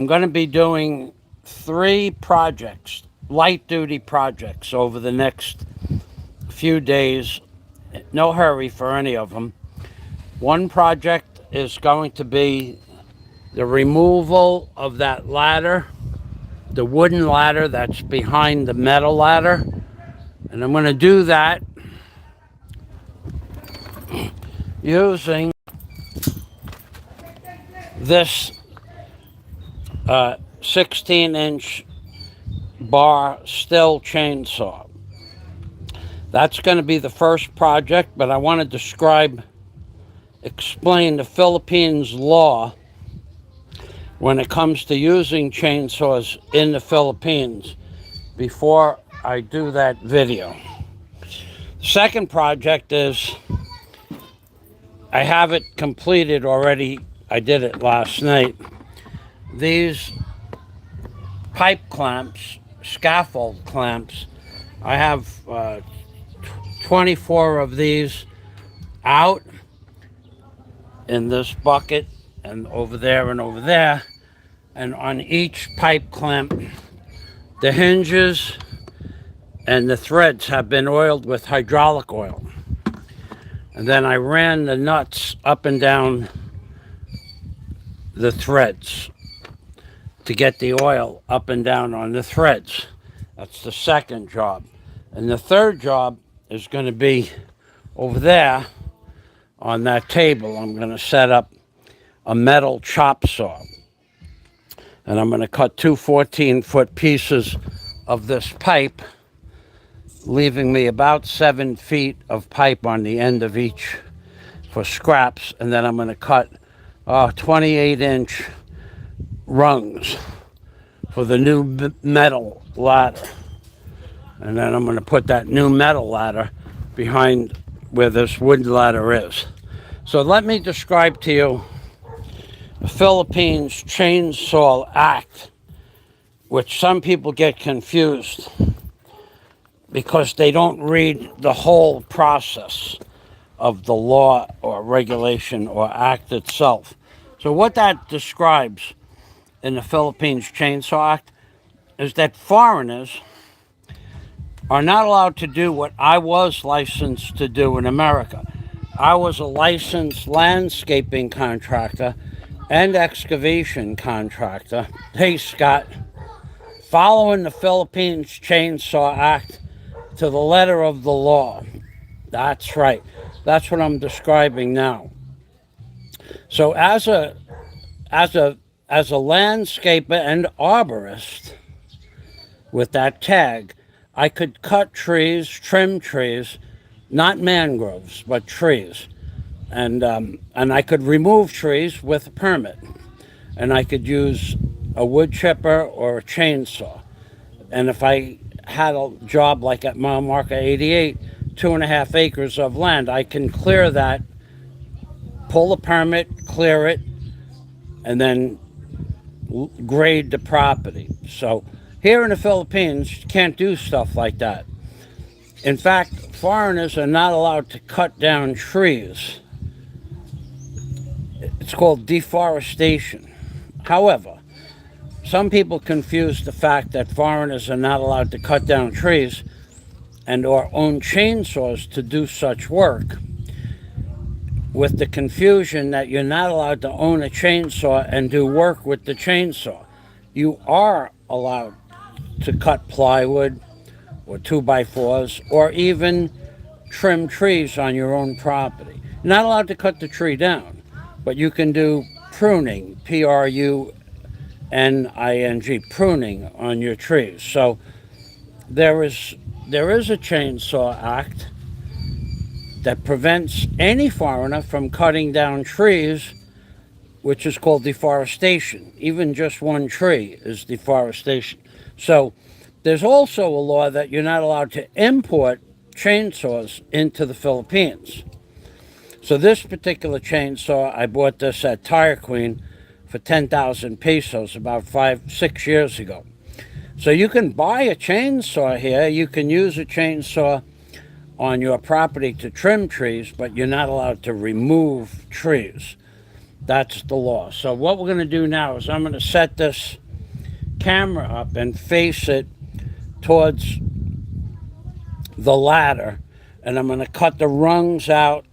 I'm going to be doing 3 projects, light duty projects, over the next few days. No hurry for any of them. One project is going to be the removal of that ladder, the wooden ladder that's behind the metal ladder. And I'm going to do that using this 16-inch bar still chainsaw. That's going to be the first project, but I want to explain the Philippines law when it comes to using chainsaws in the Philippines before I do that video. The second project is, I have it completed already. I did it last night. These pipe clamps, scaffold clamps, I have 24 of these out in this bucket and over there and over there. And on each pipe clamp, the hinges and the threads have been oiled with hydraulic oil. And then I ran the nuts up and down the threads to get the oil up and down on the threads. That's the second job. And the third job is going to be over there on that table. I'm going to set up a metal chop saw. And I'm going to cut 2 14-foot pieces of this pipe, leaving me about 7 feet of pipe on the end of each for scraps. And then I'm going to cut 28-inch rungs for the new metal ladder. And then I'm going to put that new metal ladder behind where this wood ladder is. So let me describe to you the Philippines Chainsaw Act, which some people get confused because they don't read the whole process of the law or regulation or act itself. So what that describes in the Philippines Chainsaw Act is that foreigners are not allowed to do what I was licensed to do in America. I was a licensed landscaping contractor and excavation contractor. Hey, Scott, following the Philippines Chainsaw Act to the letter of the law. That's right. That's what I'm describing now. So as a landscaper and arborist with that tag, I could cut trees, trim trees, not mangroves, but trees. And I could remove trees with a permit. And I could use a wood chipper or a chainsaw. And if I had a job like at mile marker 88, 2.5 acres of land, I can clear that, pull a permit, clear it, and then grade the property. So here in the Philippines, you can't do stuff like that. In fact, foreigners are not allowed to cut down trees. It's called deforestation. However, some people confuse the fact that foreigners are not allowed to cut down trees and or own chainsaws to do such work with the confusion that you're not allowed to own a chainsaw and do work with the chainsaw. You are allowed to cut plywood or 2x4s or even trim trees on your own property. You're not allowed to cut the tree down, but you can do pruning, pruning, pruning on your trees. So there is a Chainsaw Act that prevents any foreigner from cutting down trees, which is called deforestation. Even just one tree is deforestation. So there's also a law that you're not allowed to import chainsaws into the Philippines. So this particular chainsaw, I bought this at Tire Queen for 10,000 pesos about 5-6 years ago. So you can buy a chainsaw here. You can use a chainsaw on your property to trim trees, but you're not allowed to remove trees. That's the law. So what we're going to do now is I'm going to set this camera up and face it towards the ladder, and I'm going to cut the rungs out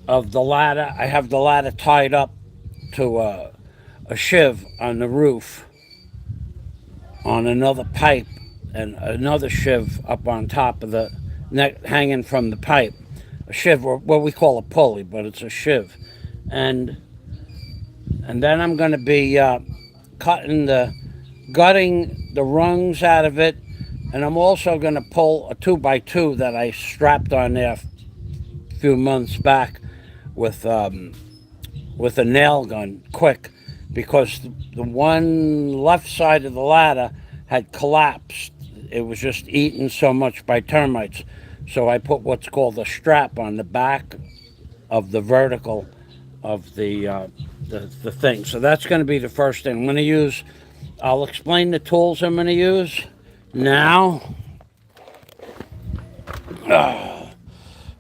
of the ladder. I have the ladder tied up to a shiv on the roof on another pipe, and another shiv up on top of the neck hanging from the pipe. A shiv, or what we call a pulley, but it's a shiv. And then I'm going to be gutting the rungs out of it, and I'm also going to pull a 2x2 that I strapped on there a few months back with a nail gun, quick, because the one left side of the ladder had collapsed. It was just eaten so much by termites. So I put what's called a strap on the back of the vertical of the thing. So that's going to be the first thing I'm going to use. I'll explain the tools I'm going to use now.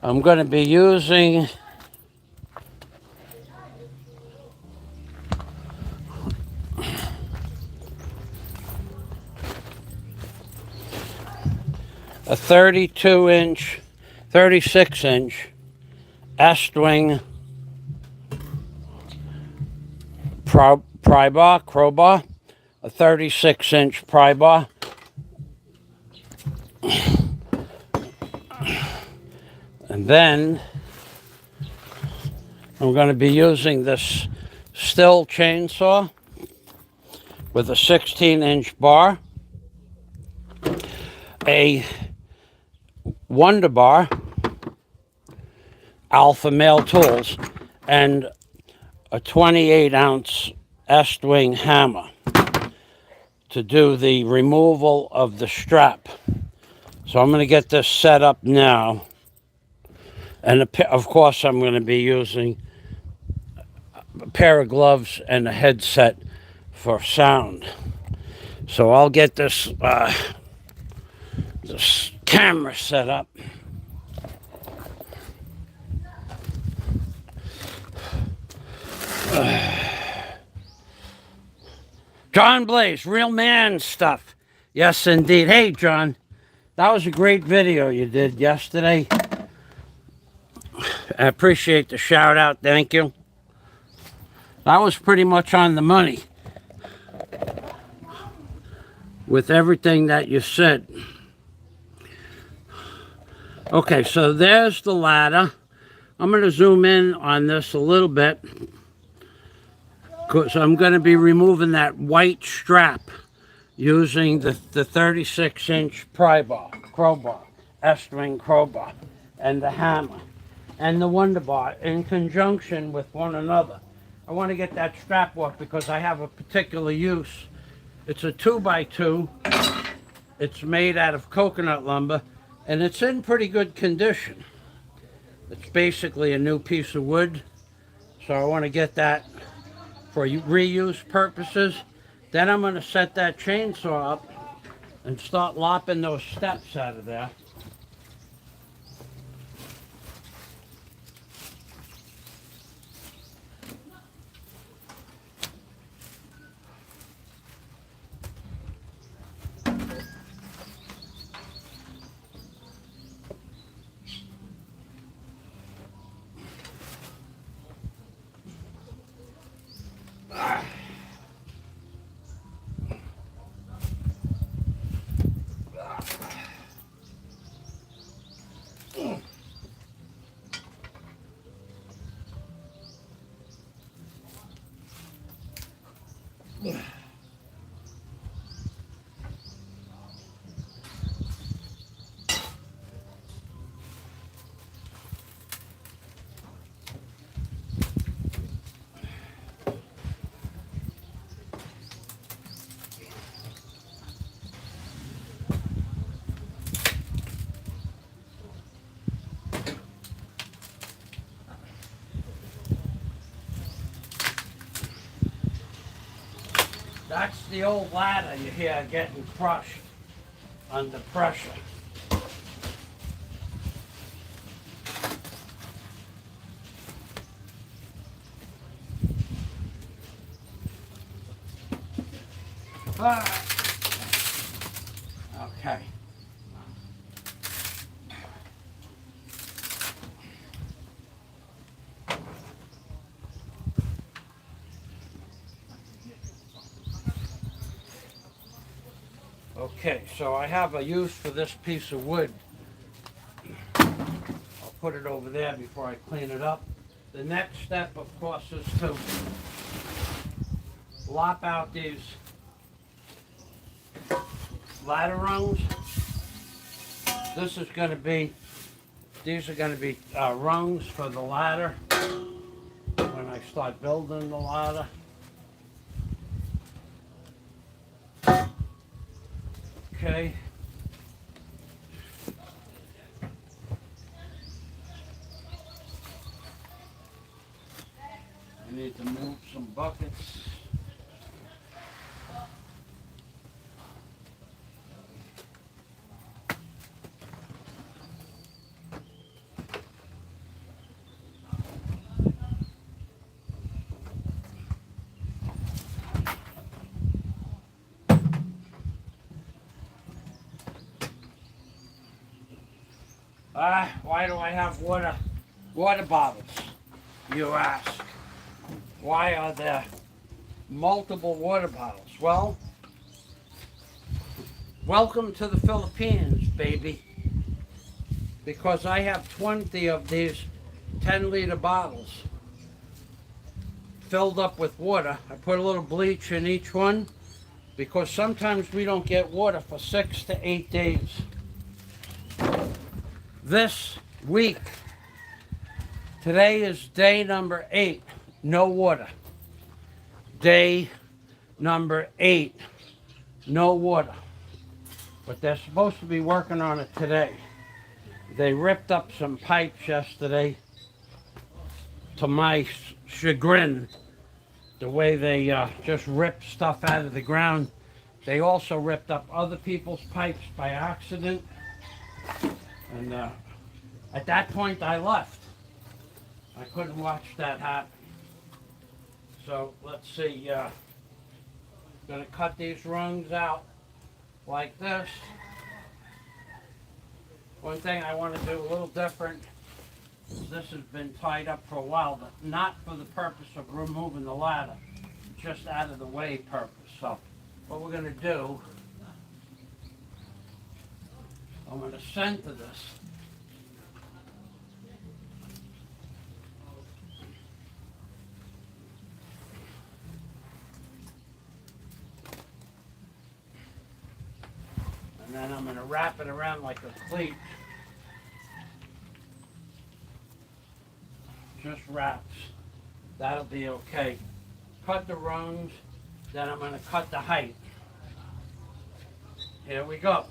I'm going to be using a 32-inch, 36-inch Estwing pry bar, crowbar, a 36-inch pry bar. And then I'm going to be using this Stihl chainsaw with a 16-inch bar, a Wonder Bar, Alpha Male Tools, and a 28-ounce Estwing hammer to do the removal of the strap. So I'm going to get this set up now. And of course, I'm going to be using a pair of gloves and a headset for sound. So I'll get this camera set up. John Blaze, real man stuff. Yes, indeed. Hey, John, that was a great video you did yesterday. I appreciate the shout out. Thank you. That was pretty much on the money with everything that you said. Okay, so there's the ladder. I'm going to zoom in on this a little bit because I'm going to be removing that white strap using the 36-inch crowbar, Estwing crowbar, and the hammer and the Wonder Bar in conjunction with one another. I want to get that strap off because I have a particular use. It's a 2x2. It's made out of coconut lumber, and it's in pretty good condition. It's basically a new piece of wood, so I want to get that for reuse purposes. Then I'm going to set that chainsaw up and start lopping those steps out of there. That's the old ladder you hear getting crushed under pressure. Alright. Okay. Okay, so I have a use for this piece of wood. I'll put it over there before I clean it up. The next step, of course, is to lop out these ladder rungs. These are going to be rungs for the ladder when I start building the ladder. Okay. I need to move some buckets. Why do I have water bottles, you ask? Why are there multiple water bottles? Well, welcome to the Philippines, baby. Because I have 20 of these 10-liter bottles filled up with water. I put a little bleach in each one because sometimes we don't get water for 6 to 8 days. This week, today is day number 8, no water. Day number 8, no water. But they're supposed to be working on it today. They ripped up some pipes yesterday, to my chagrin, the way they just rip stuff out of the ground. They also ripped up other people's pipes by accident. And at that point I left. I couldn't watch that happen. So let's see, gonna cut these rungs out like this. One thing I want to do a little different is this has been tied up for a while, but not for the purpose of removing the ladder, just out of the way purpose. So what we're gonna do, I'm gonna center this. And then I'm going to wrap it around like a cleat. Just wraps. That'll be okay. Cut the rungs, then I'm going to cut the height. Here we go.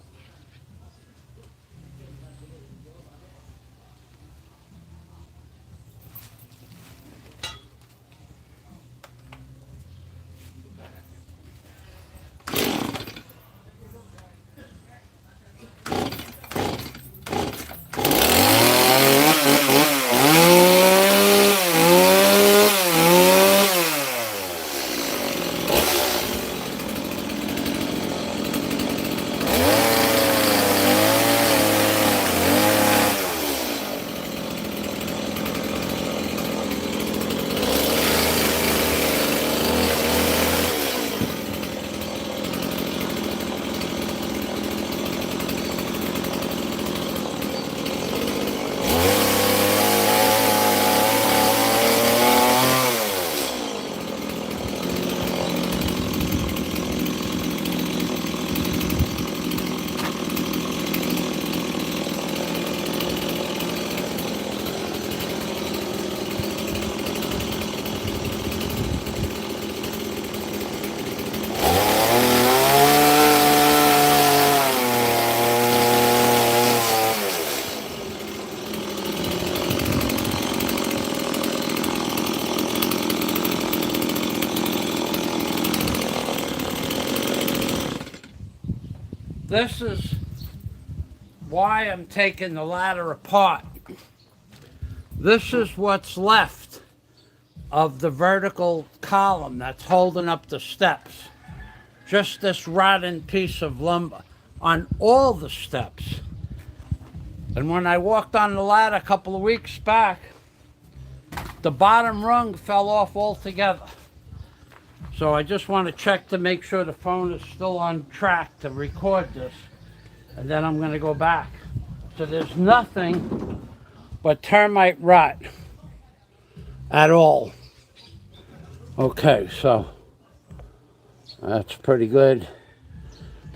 This is why I'm taking the ladder apart. This is what's left of the vertical column that's holding up the steps. just this rotten piece of lumber on all the steps. And when I walked on the ladder a couple of weeks back, the bottom rung fell off altogether. So I just want to check to make sure the phone is still on track to record this. And then I'm going to go back. So there's nothing but termite rot at all. Okay, so that's pretty good.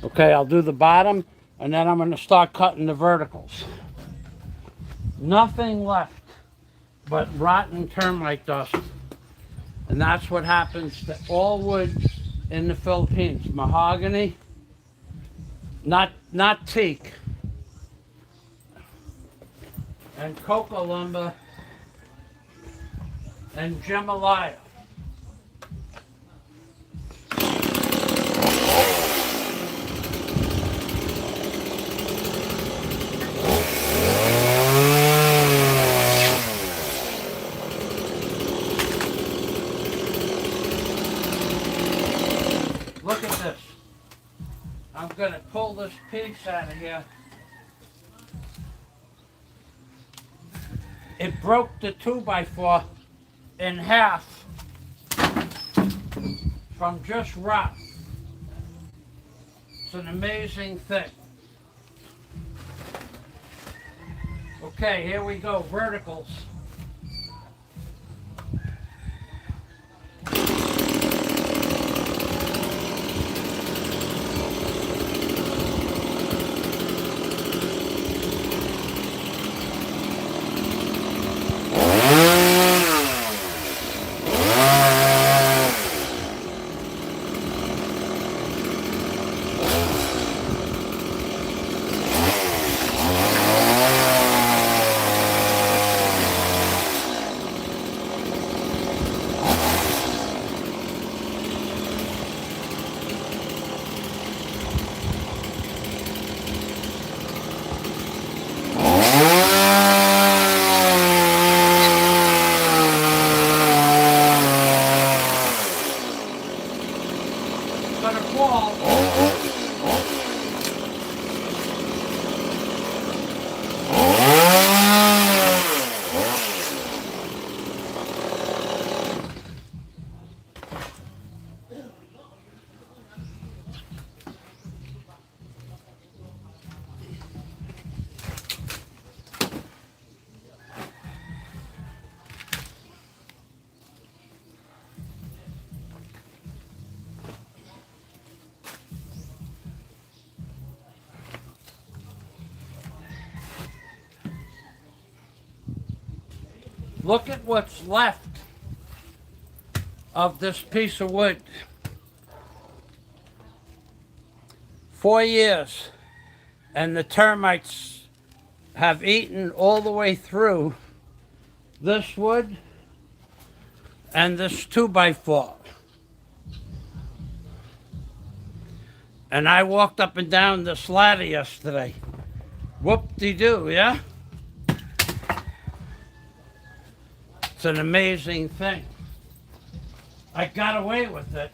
Okay, I'll do the bottom, and then I'm going to start cutting the verticals. Nothing left but rotten termite dust. And that's what happens to all wood in the Philippines. Mahogany, not teak, and cocoa lumber, and Gemalaya. Look at this. I'm going to pull this piece out of here. It broke the 2x4 in half from just rot. It's an amazing thing. Okay, here we go, verticals. Look at what's left of this piece of wood. 4 years, and the termites have eaten all the way through this wood and this 2x4. And I walked up and down this ladder yesterday. Whoop-de-doo, yeah? It's an amazing thing. I got away with it.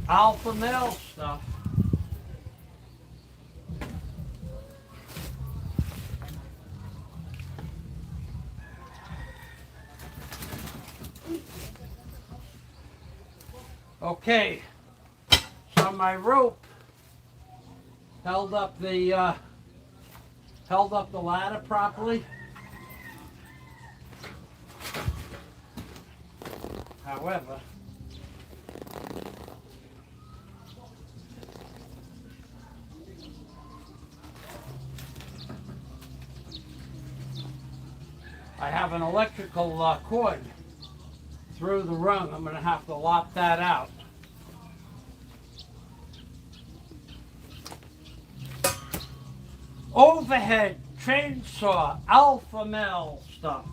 Alpha male stuff. Okay, so my rope held up the ladder properly. However, I have an electrical cord through the rung. I'm going to have to lop that out. Overhead chainsaw, alpha male stuff.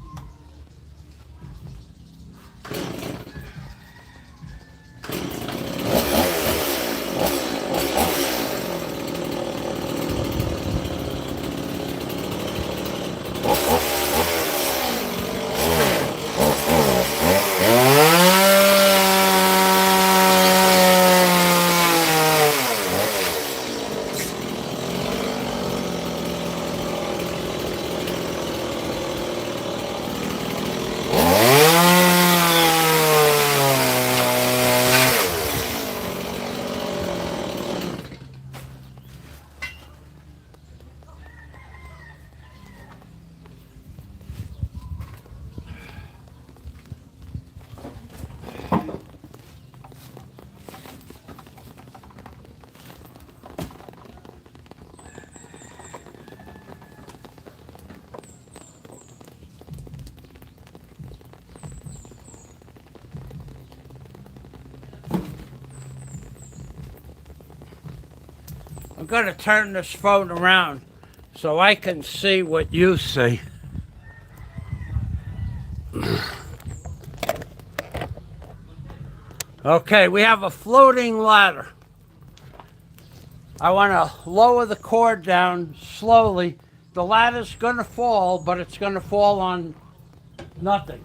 I'm going to turn this phone around so I can see what you see. Okay, we have a floating ladder. I want to lower the cord down slowly. The ladder's going to fall, but it's going to fall on nothing.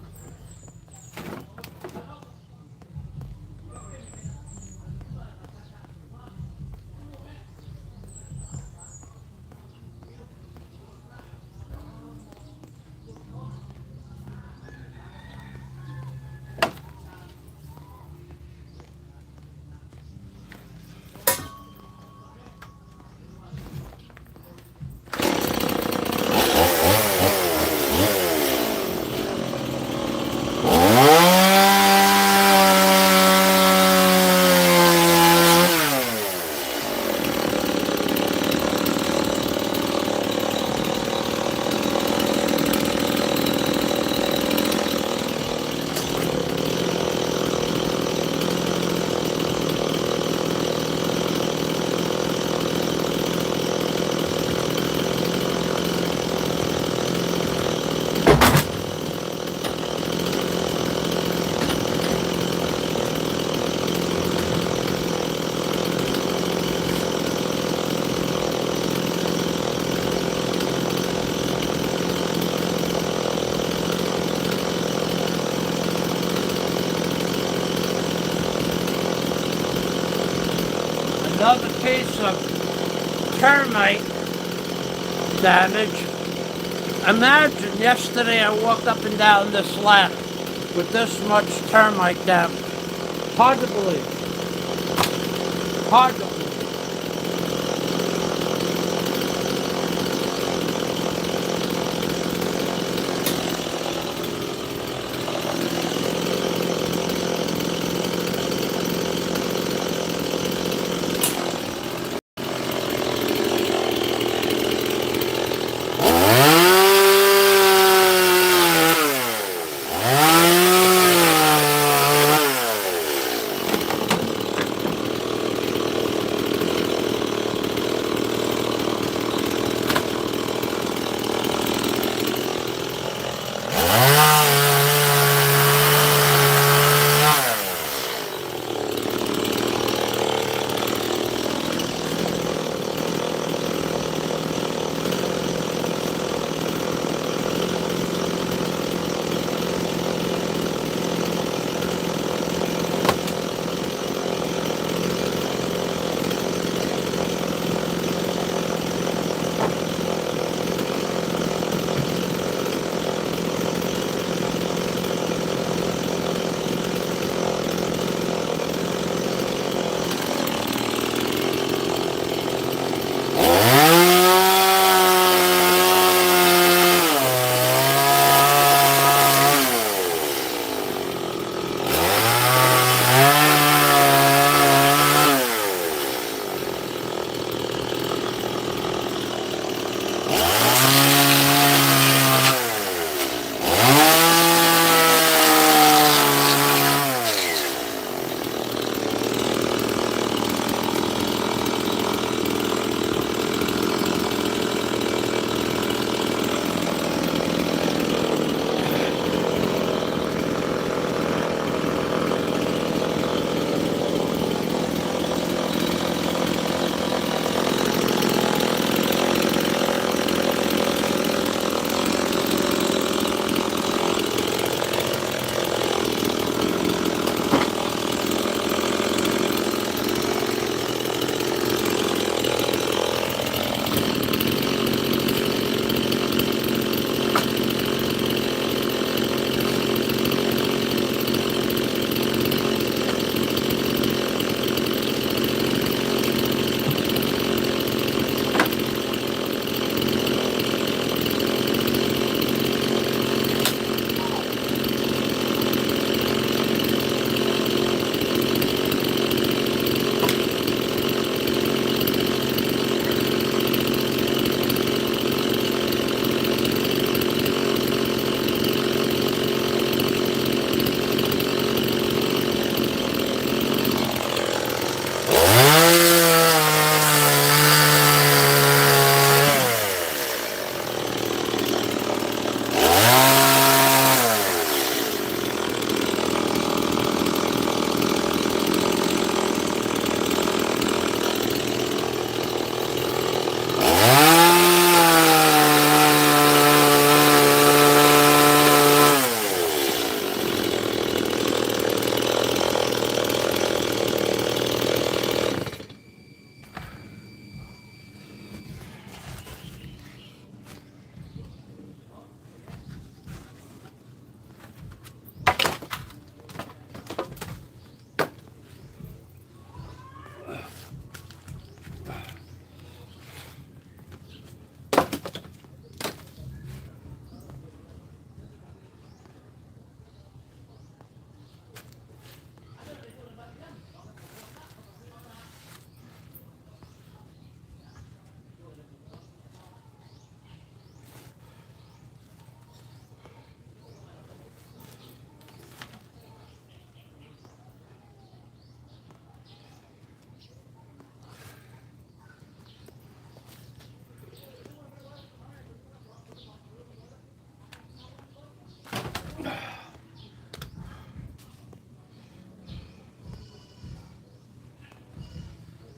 Another piece of termite damage. Imagine yesterday I walked up and down this ladder with this much termite damage. Hard to believe. Hard to believe.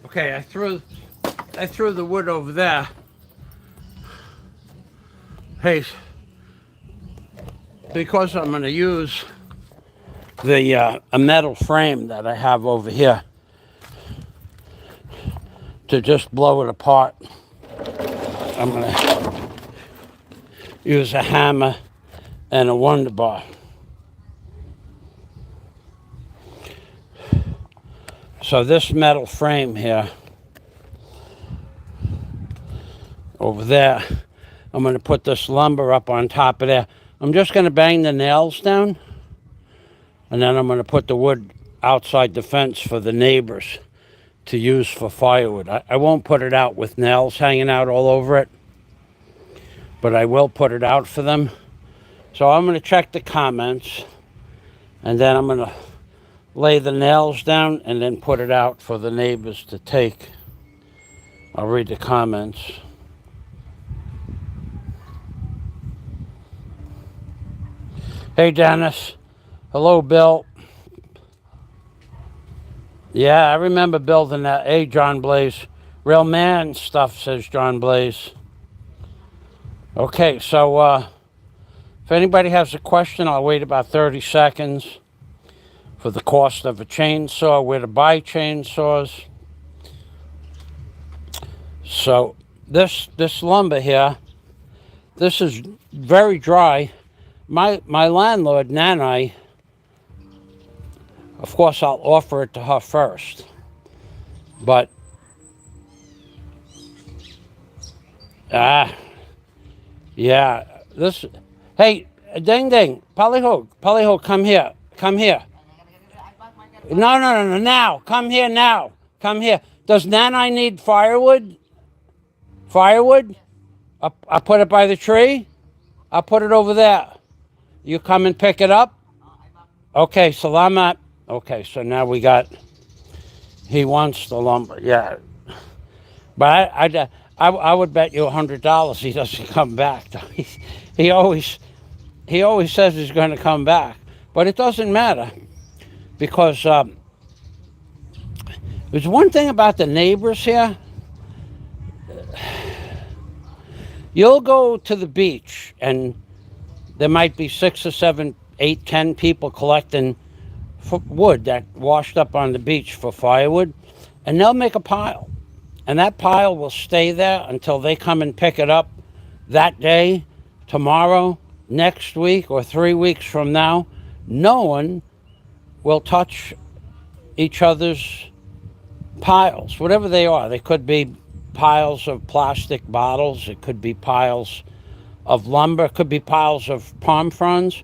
Okay, I threw the wood over there. Hey, because I'm going to use the a metal frame that I have over here to just blow it apart. I'm going to use a hammer and a Wonder Bar. So this metal frame here, over there, I'm going to put this lumber up on top of there. I'm just going to bang the nails down, and then I'm going to put the wood outside the fence for the neighbors to use for firewood. I won't put it out with nails hanging out all over it, but I will put it out for them. So I'm going to check the comments, and then I'm going to lay the nails down and then put it out for the neighbors to take. I'll read the comments. Hey, Dennis. Hello, Bill. Yeah, I remember building that. Hey, John Blaze. Real man stuff, says John Blaze. Okay, so if anybody has a question, I'll wait about 30 seconds for the cost of a chainsaw, where to buy chainsaws. So this lumber here, this is very dry. My landlord, Nanai, of course I'll offer it to her first. But, yeah, this, hey, Ding Ding, Polyhook, come here, No, now, come here now, come here. Does Nanai need firewood? I put it by the tree. I'll put it over there. You come and pick it up? Okay, salamat. Okay, so now he wants the lumber, yeah. But I would bet you $100 he doesn't come back. He always says he's going to come back. But it doesn't matter, because there's one thing about the neighbors here. You'll go to the beach, and there might be 6 or 7, 8, 10 people collecting wood that washed up on the beach for firewood, and they'll make a pile. And that pile will stay there until they come and pick it up that day, tomorrow, next week, or 3 weeks from now. No one will touch each other's piles, whatever they are. They could be piles of plastic bottles. It could be piles of lumber. It could be piles of palm fronds.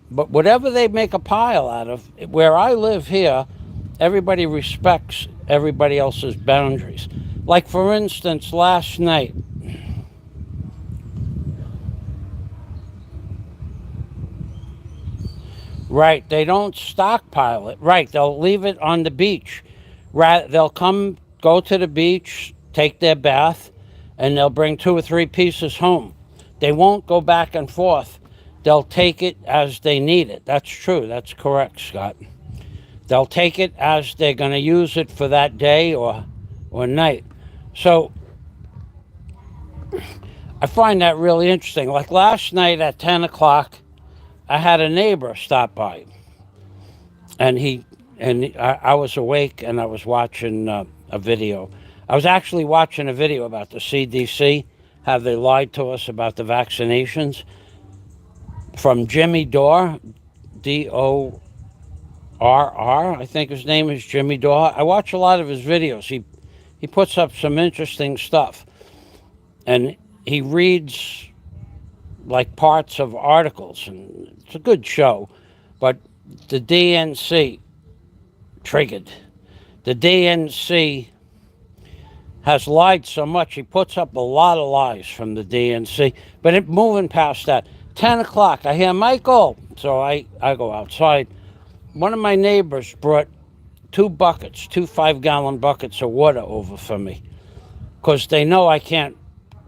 But whatever they make a pile out of, where I live here, everybody respects everybody else's boundaries. Like, for instance, last night, right, they don't stockpile it. Right, they'll leave it on the beach. They'll go to the beach, take their bath, and they'll bring 2 or 3 pieces home. They won't go back and forth. They'll take it as they need it. That's true. That's correct, Scott. They'll take it as they're going to use it for that day or night. So I find that really interesting. Like last night at 10 o'clock, I had a neighbor stop by. And I was awake, and I was watching a video. I was actually watching a video about the CDC, how they lied to us about the vaccinations. From Jimmy Dore, Dorr, I think his name is Jimmy Dore. I watch a lot of his videos. He puts up some interesting stuff. And he reads like parts of articles, and it's a good show. But the DNC triggered. The DNC has lied so much. He puts up a lot of lies from the DNC. But moving past that, 10 o'clock, I hear Michael. So I go outside. One of my neighbors brought 2 buckets, 2 5-gallon buckets of water over for me, because they know I can't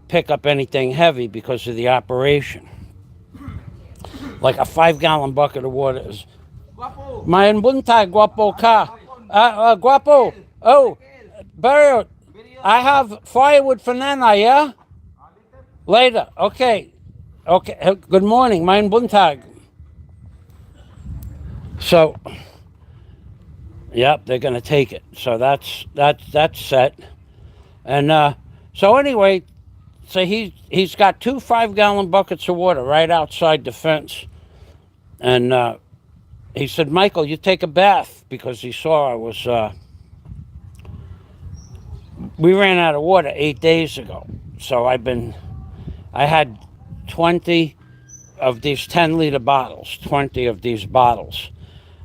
pick up anything heavy because of the operation. Like a 5-gallon bucket of water is... Mayan buntag, guapo ka. Guapo. Oh, Barry, I have firewood for Nana, yeah? Later. Okay. Okay. Good morning. Mein Buntag. So, yep, they're going to take it. So that's set. And so anyway, so he's got 2 5-gallon buckets of water right outside the fence. And he said, Michael, you take a bath, because he saw I was, we ran out of water 8 days ago. So I had 20 of these 10-liter bottles, 20 of these bottles.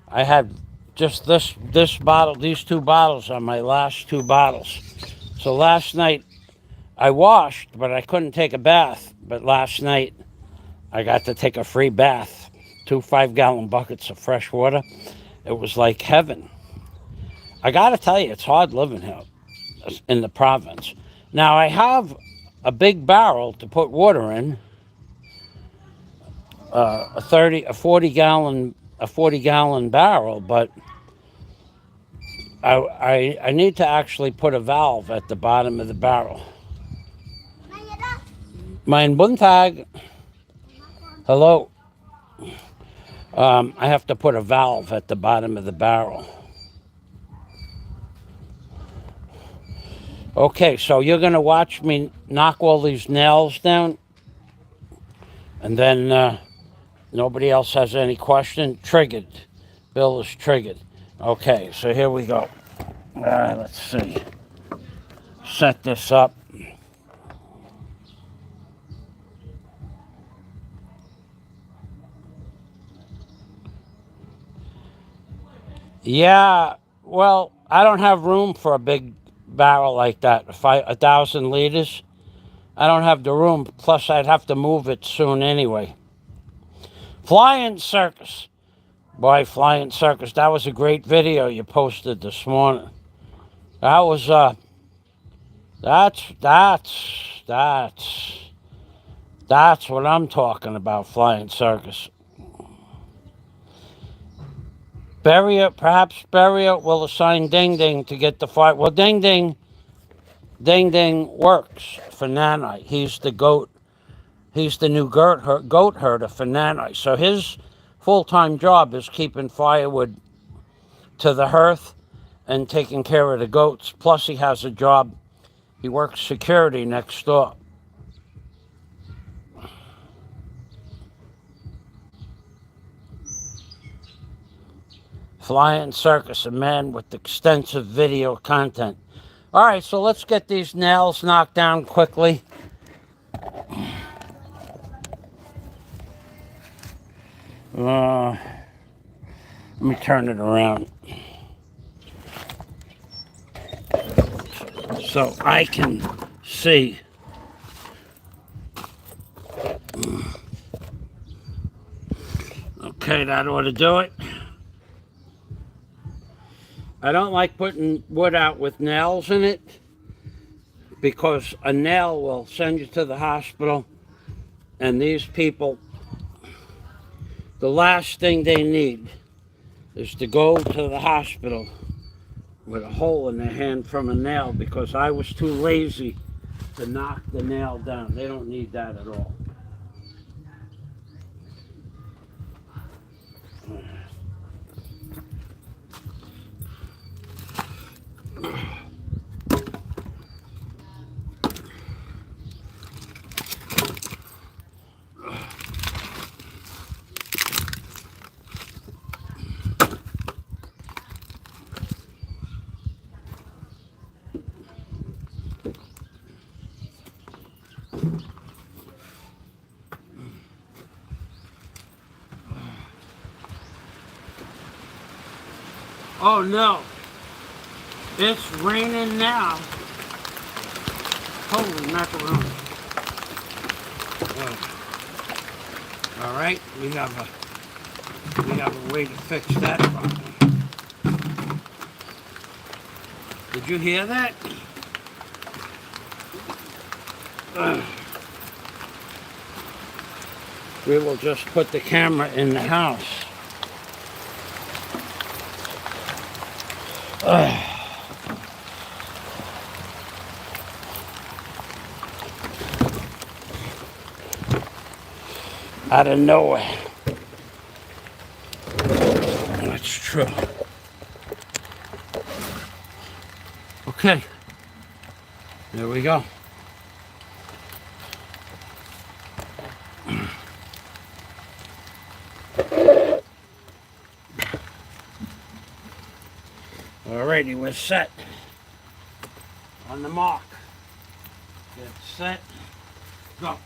I had just this bottle, these 2 bottles are my last 2 bottles. So last night I washed, but I couldn't take a bath. But last night I got to take a free bath. 2 5-gallon buckets of fresh water. It was like heaven. I got to tell you, it's hard living here in the province. Now I have a big barrel to put water in, a 40-gallon barrel, but I need to actually put a valve at the bottom of the barrel. Mein Buntag. Hello. I have to put a valve at the bottom of the barrel. Okay, so you're going to watch me knock all these nails down, and then nobody else has any question? Triggered. Bill is triggered. Okay, so here we go. Let's see. Set this up. Yeah, well, I don't have room for a big barrel like that. 1,000 liters. I don't have the room. Plus, I'd have to move it soon anyway. Flying Circus. Boy, Flying Circus. That was a great video you posted this morning. That was, that's what I'm talking about, Flying Circus. Perhaps Barrier will assign Ding Ding to get the fight. Well, Ding Ding works for Nanite. He's the goat. He's the new goat herder for Nanite. So his full-time job is keeping firewood to the hearth and taking care of the goats. Plus, he has a job. He works security next door. Flying Circus, a man with extensive video content. All right, so let's get these nails knocked down quickly. Let me turn it around so I can see. Okay, that ought to do it. I don't like putting wood out with nails in it, because a nail will send you to the hospital, and these people, the last thing they need is to go to the hospital with a hole in their hand from a nail, because I was too lazy to knock the nail down. They don't need that at all. Oh no, it's raining now. Holy macaroni. All right, we have a way to fix that problem. Did you hear that? We will just put the camera in the house. out of nowhere. That's true. Okay, there we go. Alrighty, we're set. On the mark. Get set. Go.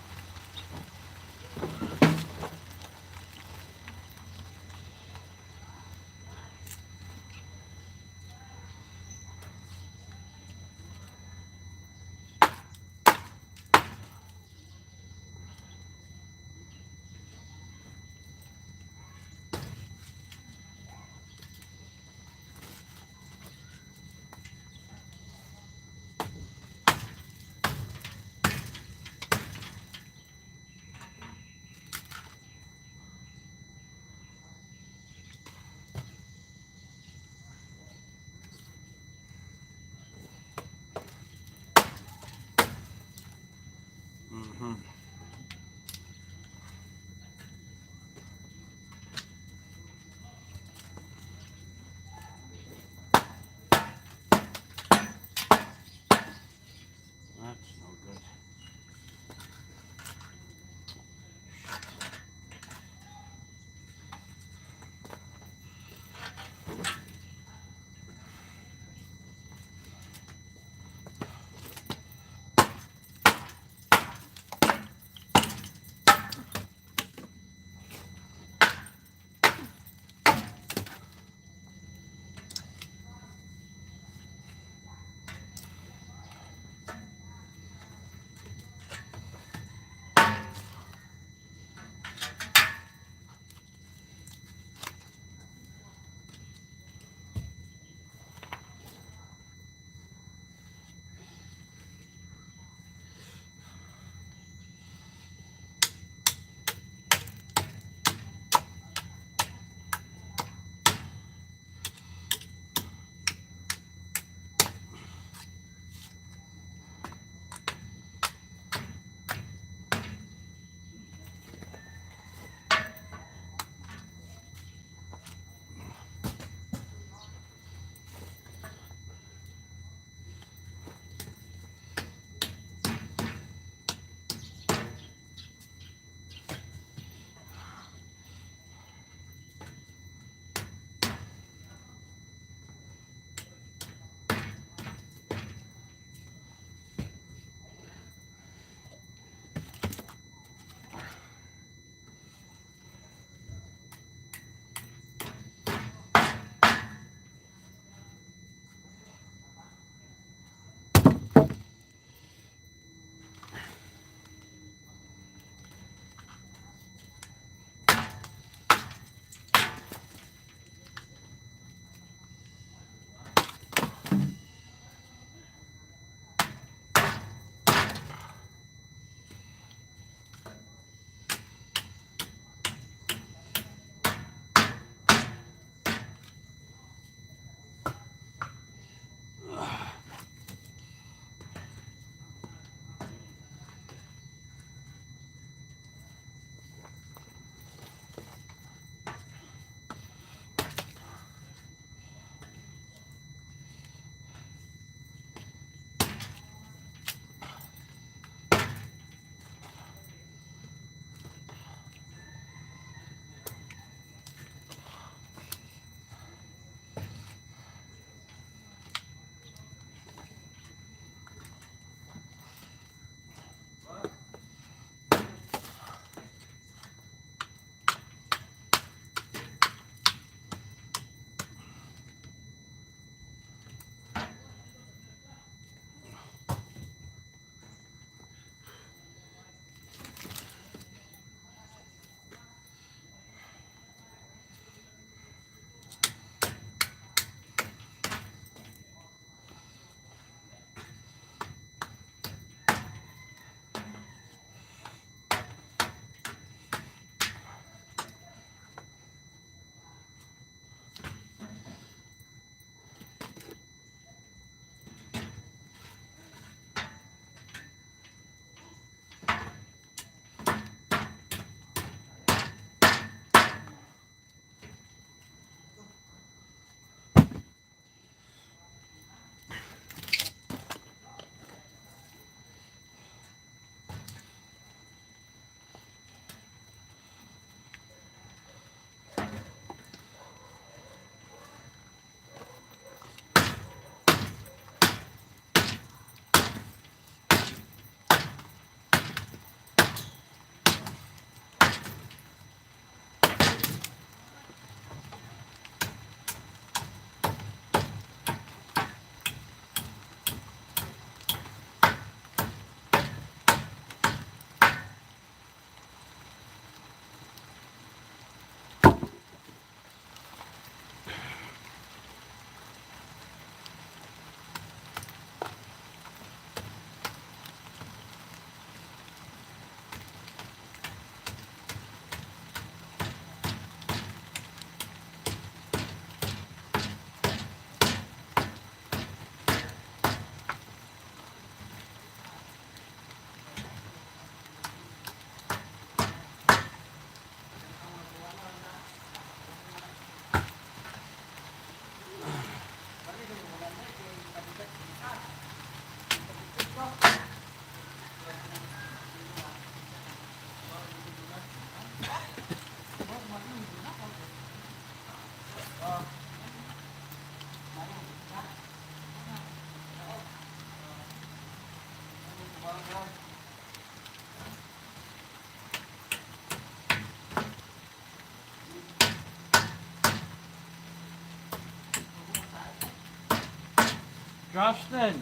Justin.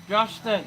Justin.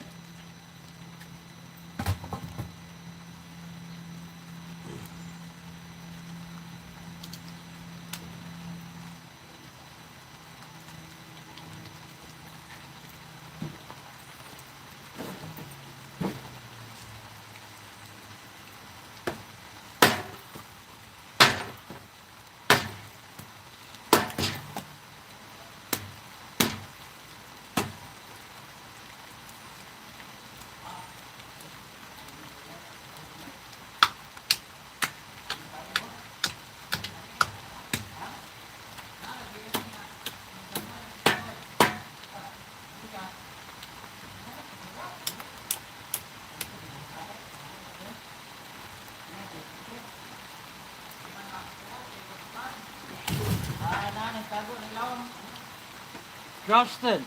Justin.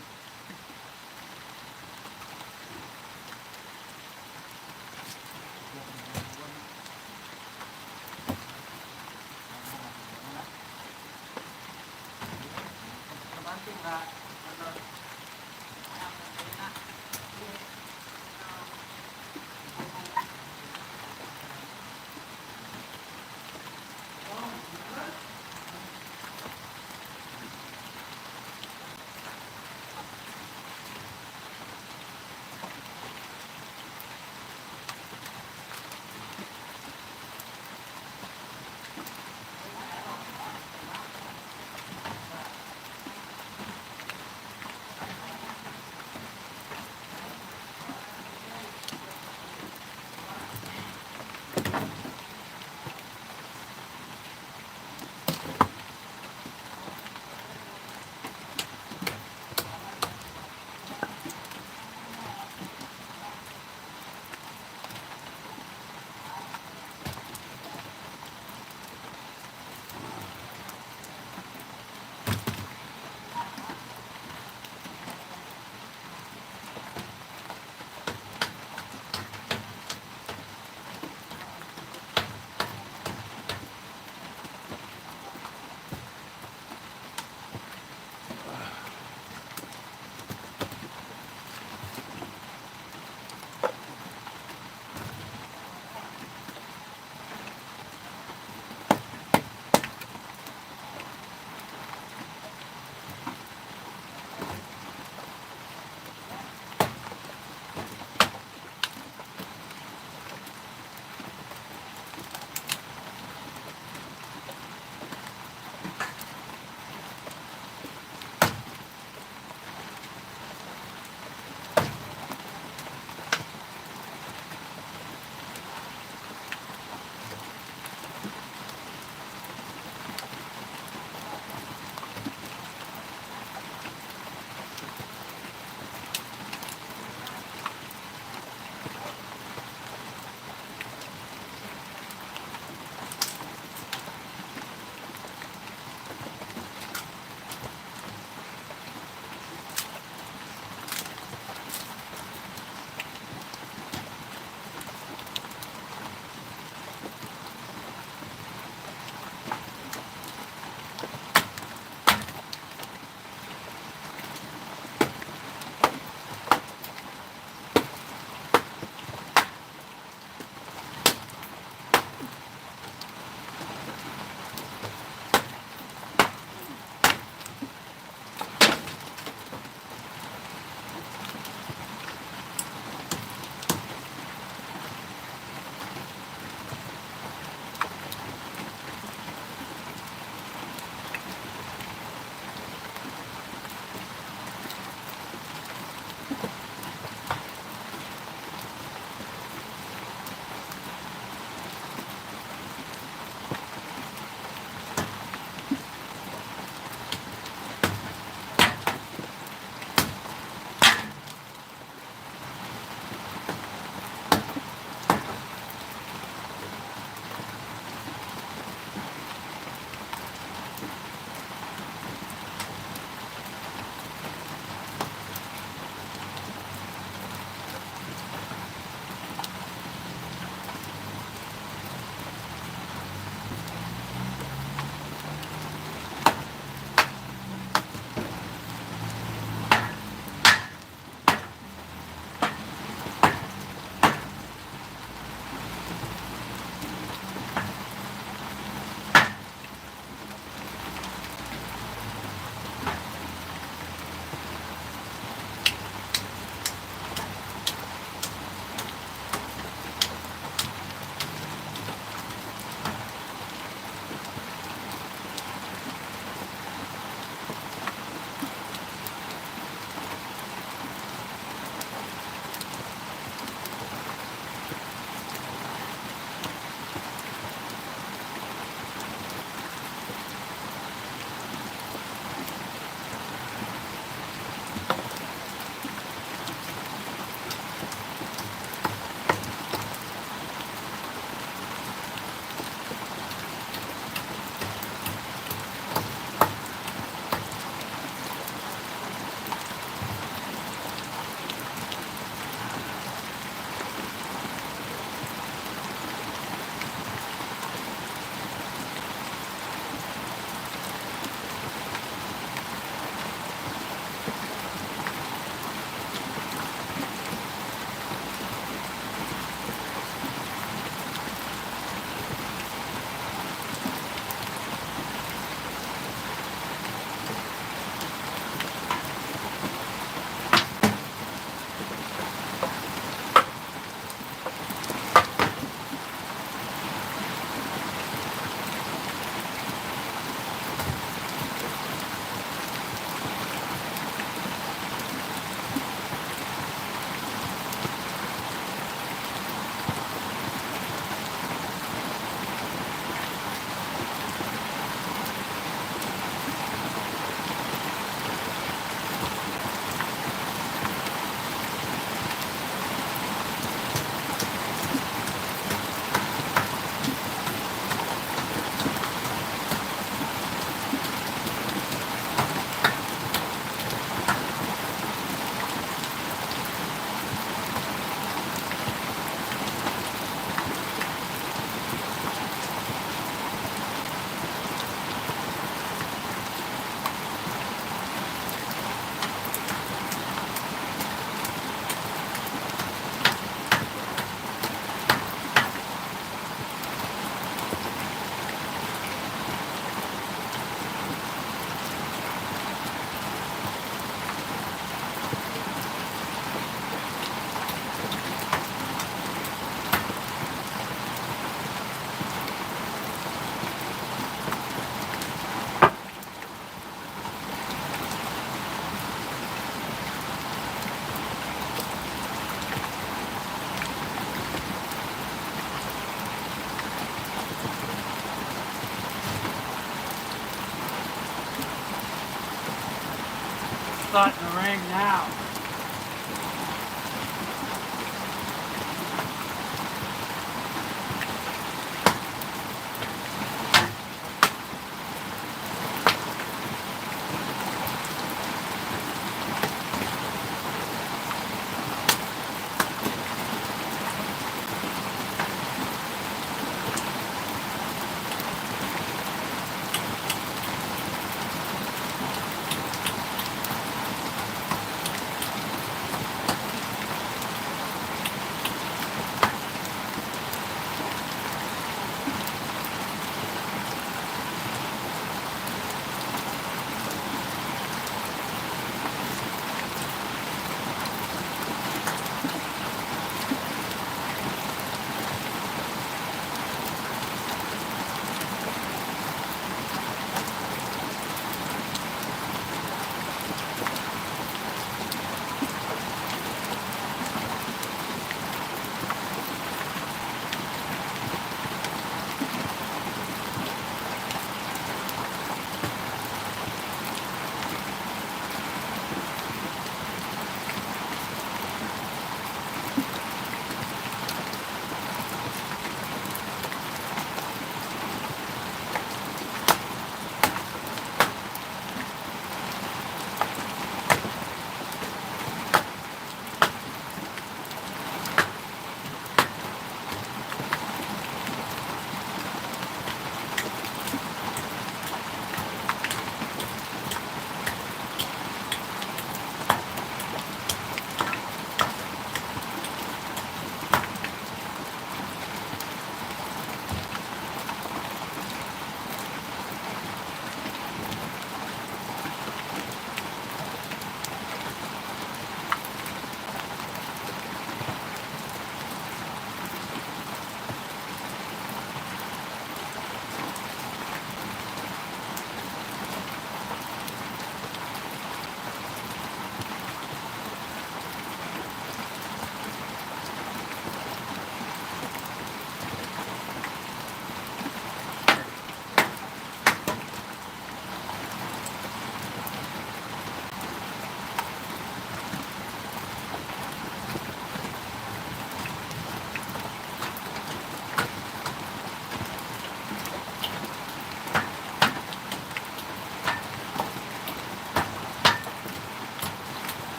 starting to rain now.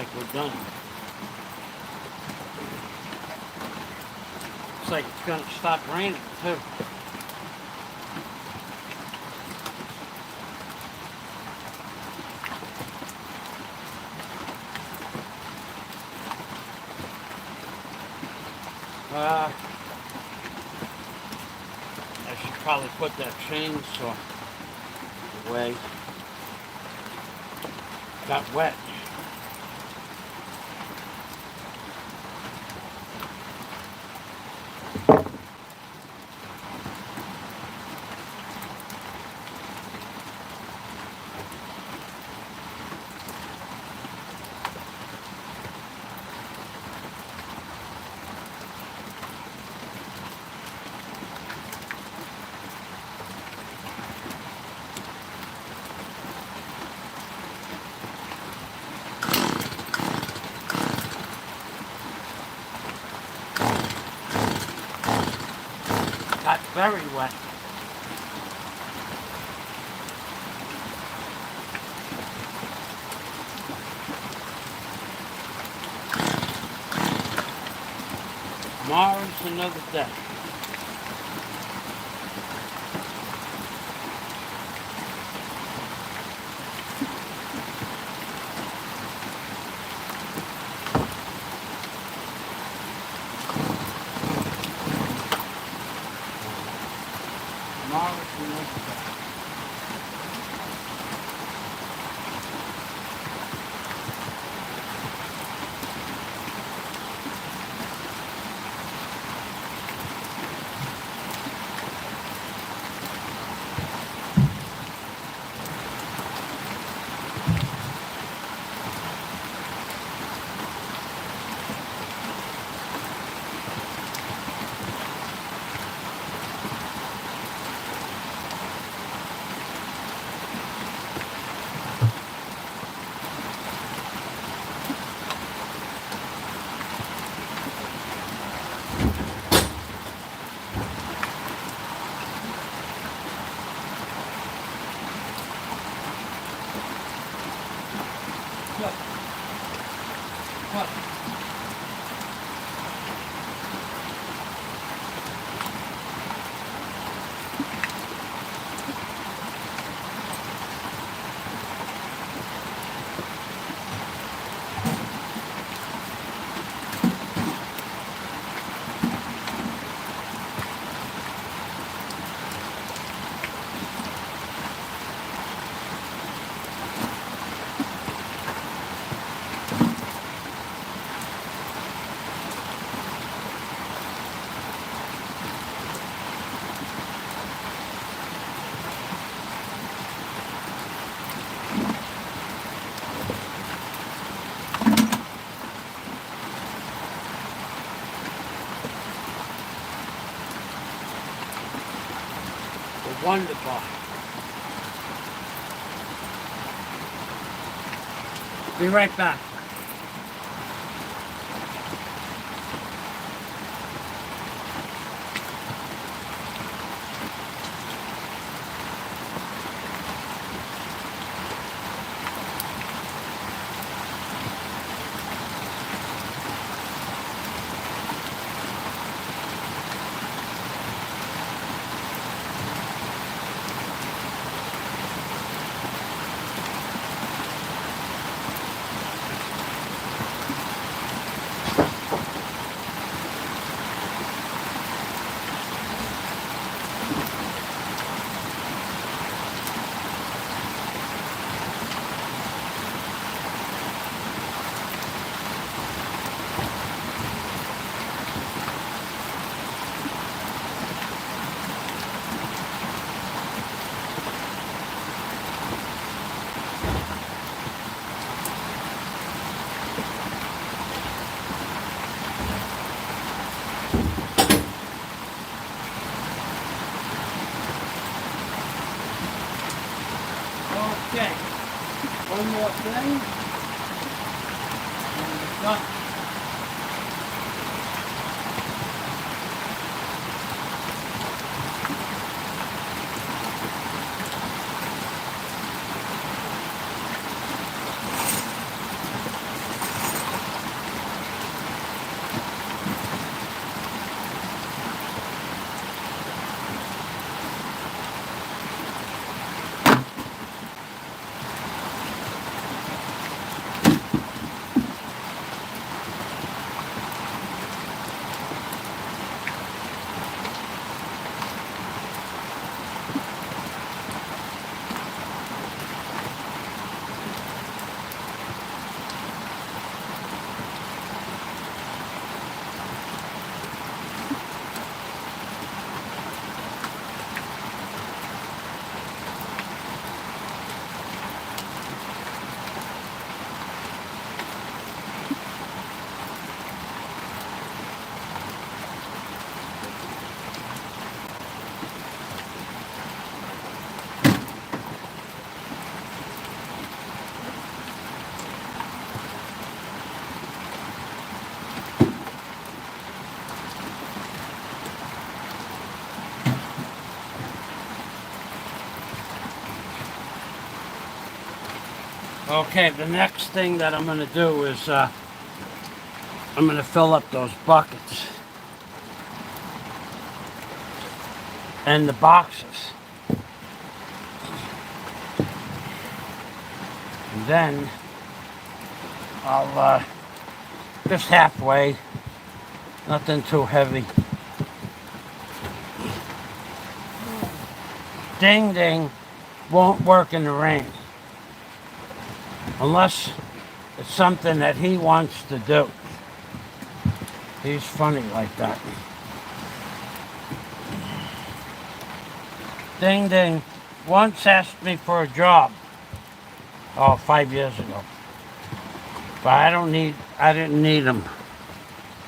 like we're done. Looks like it's gonna stop raining too. I should probably put that chainsaw away. Got wet. Got very wet. Tomorrow's another day. Tomorrow's another day. What? Wonderful. Be right back. Okay. One more thing. And we're done. Okay, the next thing that I'm going to do is I'm going to fill up those buckets and the boxes. And then I'll just halfway, nothing too heavy. Ding ding won't work in the rain unless it's something that he wants to do. He's funny like that. Ding ding once asked me for a job. Oh, 5 years ago. But I didn't need him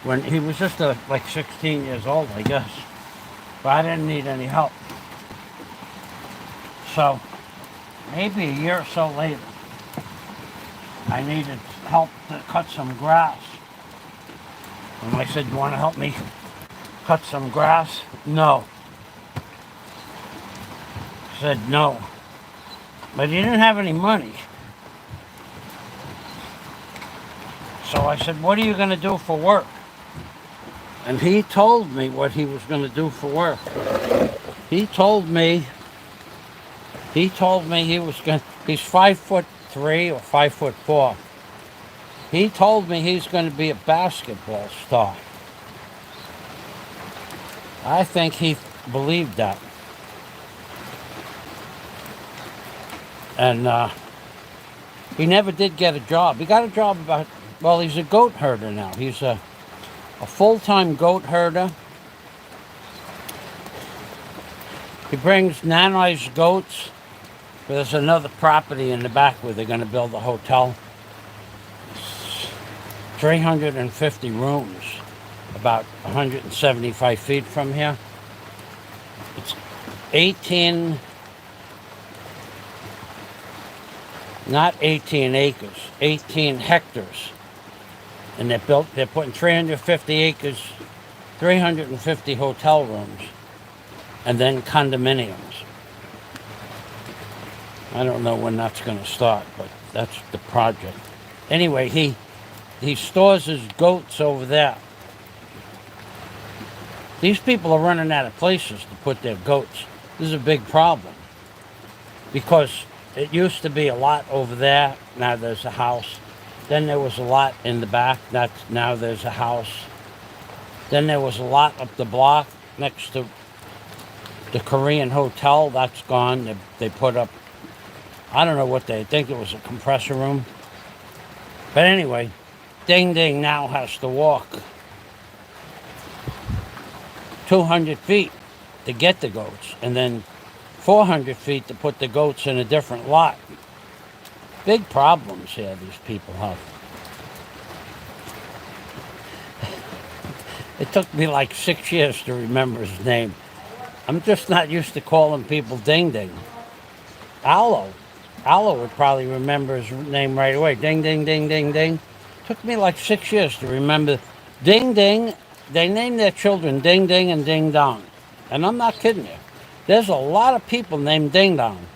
when he was just like 16 years old, I guess. But I didn't need any help. So maybe a year or so later, I needed help to cut some grass. And I said, "You want to help me cut some grass?" No. I said no. But he didn't have any money. So I said, "What are you going to do for work?" And he told me what he was going to do for work. He told me he was going. He's 5'3" or 5'4". He told me he's going to be a basketball star. I think he believed that. And he never did get a job. He got a job he's a goat herder now. He's a full-time goat herder. He brings nanized goats. There's another property in the back where they're going to build a hotel. 350 rooms, about 175 feet from here. It's 18, not 18 acres, 18 hectares. And they're putting 350 acres, 350 hotel rooms, and then condominiums. I don't know when that's going to start, but that's the project. Anyway, he stores his goats over there. These people are running out of places to put their goats. This is a big problem because it used to be a lot over there. Now there's a house. Then there was a lot in the back. Now there's a house. Then there was a lot up the block next to the Korean hotel. That's gone. They put up, I don't know what they think it was, a compressor room. But anyway, Ding Ding now has to walk 200 feet to get the goats, and then 400 feet to put the goats in a different lot. Big problems here these people have. It took me like 6 years to remember his name. I'm just not used to calling people Ding Ding. Allo would probably remember his name right away. Ding, ding, ding, ding, ding. Took me like 6 years to remember. Ding Ding. They named their children Ding Ding and Ding Dong. And I'm not kidding you. There's a lot of people named Ding Dong.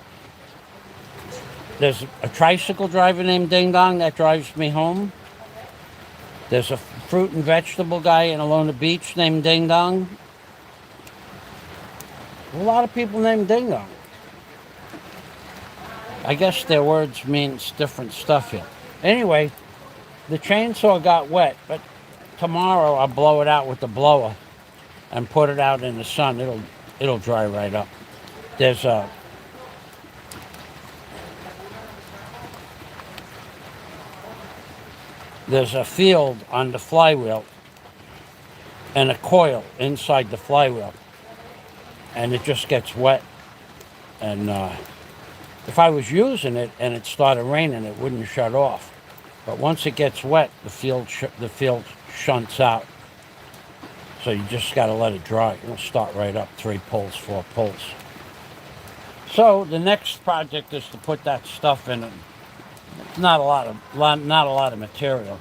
There's a tricycle driver named Ding Dong that drives me home. There's a fruit and vegetable guy in Alona Beach named Ding Dong. A lot of people named Ding Dong. I guess their words means different stuff here. Anyway, the chainsaw got wet, but tomorrow I'll blow it out with the blower and put it out in the sun. It'll dry right up. There's a field on the flywheel and a coil inside the flywheel, and it just gets wet. And if I was using it and it started raining, it wouldn't shut off. But once it gets wet, the field shunts out. So you just got to let it dry. It'll start right up, 3 pulls, 4 pulls. So the next project is to put that stuff in it. Not a lot of material.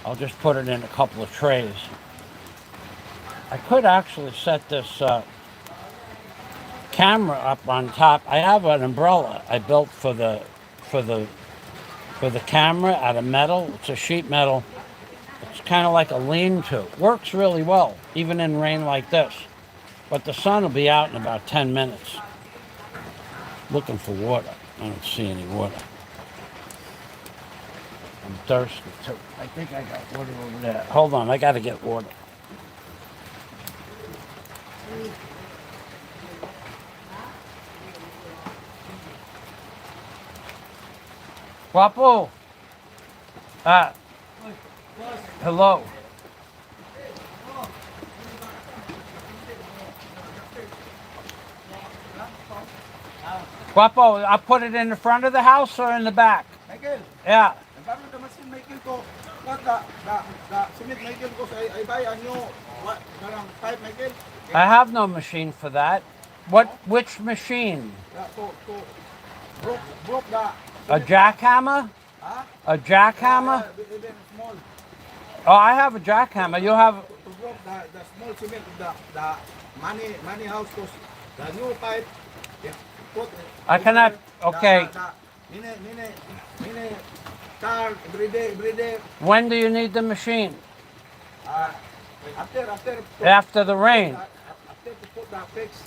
I'll just put it in a couple of trays. I could actually set this camera up on top. I have an umbrella I built for for the camera out of metal. It's a sheet metal. It's kind of like a lean-to. Works really well, even in rain like this. But the sun will be out in about 10 minutes. Looking for water. I don't see any water. I'm thirsty too. I think I got water over there. Hold on, I gotta get water. Guapo! Ah, hello. Guapo, I put it in the front of the house or in the back? Michael, Yeah. nagkaroon ka masin Michael ko. What the cement Michael ko sa I buy a new what karang pipe Michael. I have no machine for that. Which machine? To broke the A jackhammer? huh? A jackhammer? Even small Oh, I have a jackhammer. You have. to broke the small cement of the money house cause the new pipe yeah, put I cannot. Okay. mini car every day When do you need the machine? uh, After the rain. after to put the fix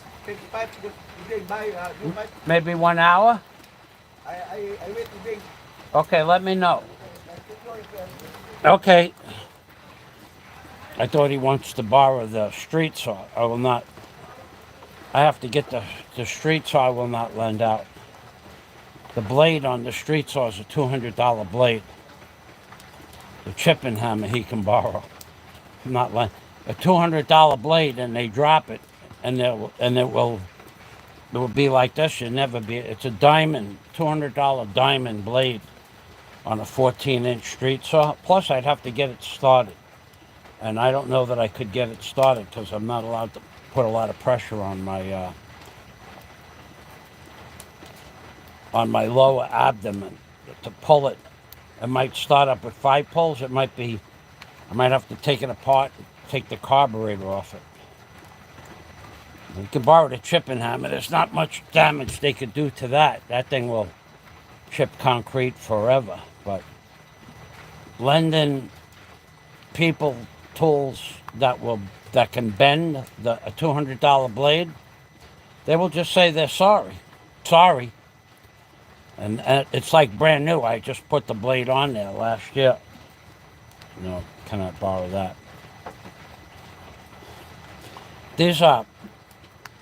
pipe because they buy new pipe Maybe 1 hour? I wait today. Okay, let me know. Okay. I thought he wants to borrow the street saw. I will not. I have to get the street saw I will not lend out. The blade on the street saw is a $200 blade. The chipping hammer he can borrow. Not lend. A $200 blade and they drop it and it will be like this. You'll never be. It's a diamond, $200 diamond blade on a 14-inch street saw. Plus, I'd have to get it started. And I don't know that I could get it started because I'm not allowed to put a lot of pressure on my lower abdomen to pull it. It might start up with 5 pulls. It might be, I might have to take it apart, take the carburetor off it. You can borrow the chipping hammer. There's not much damage they could do to that. That thing will chip concrete forever. But lending people tools that can bend a $200 blade, they will just say they're sorry. And it's like brand new. I just put the blade on there last year. No, cannot borrow that.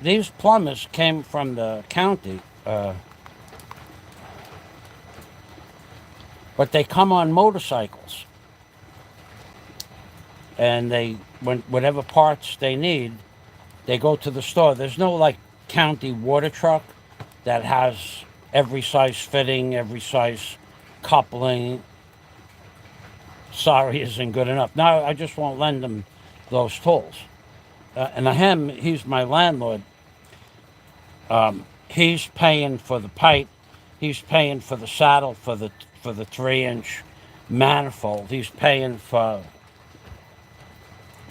These plumbers came from the county, but they come on motorcycles. And whatever parts they need, they go to the store. There's no like county water truck that has every size fitting, every size coupling. Sorry isn't good enough. No, I just won't lend them those tools. And he's my landlord. He's paying for the pipe. He's paying for the saddle for the 3-inch manifold. He's paying for